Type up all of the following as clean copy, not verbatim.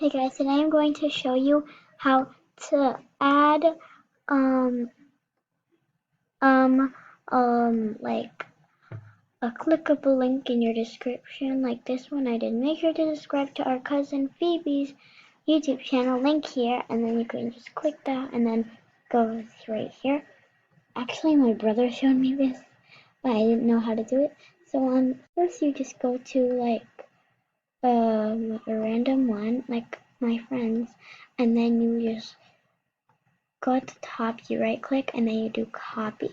Hey guys, today I'm going to show you how to add um like a clickable link in your description like this one I did. Make sure to subscribe to our cousin Phoebe's YouTube channel, link here, and then you can just click that and then go right here. Actually my brother showed me this, but I didn't know how to do it. So first you just go to like a random one, like my friends, and then you just go at the top, you right click, and then you do copy.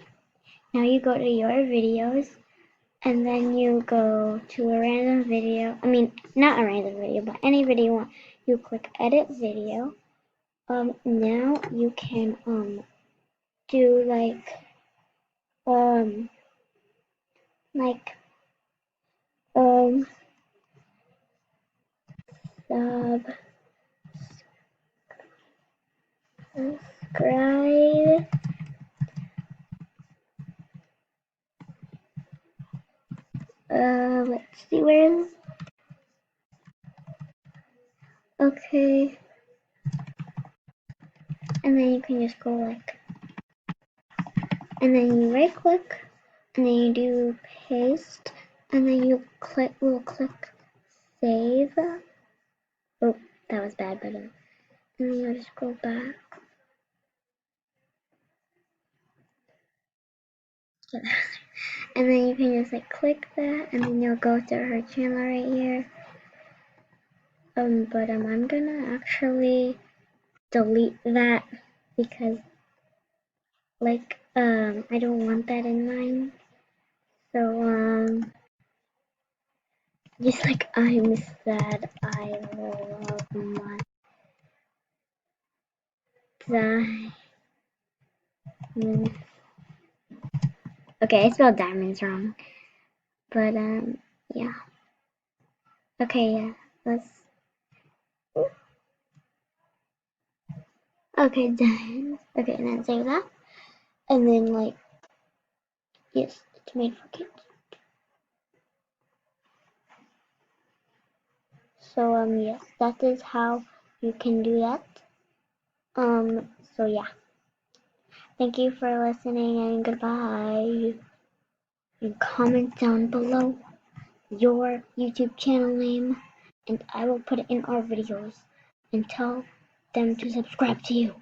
Now you go to your videos, and then you go to a random video, not a random video, but any video you want. You click edit video. Now you can do um like um subscribe let's see where is okay, and then you can just go like, and then you right click, and then you do paste, and then we'll click save. Oh, that was bad, but and then you just go back. And then you can just like click that, and then you'll go to her channel right here. But I'm gonna actually delete that because I don't want that in mine. So just like I'm sad, I love my diamond. Okay, I spelled diamonds wrong, but yeah. Okay, yeah. Let's. Okay, done. Okay, and then save that, and then like, yes, it's made for kids. So yes, that is how you can do that. So yeah. Thank you for listening and goodbye. And comment down below your YouTube channel name, and I will put it in our videos and tell them to subscribe to you.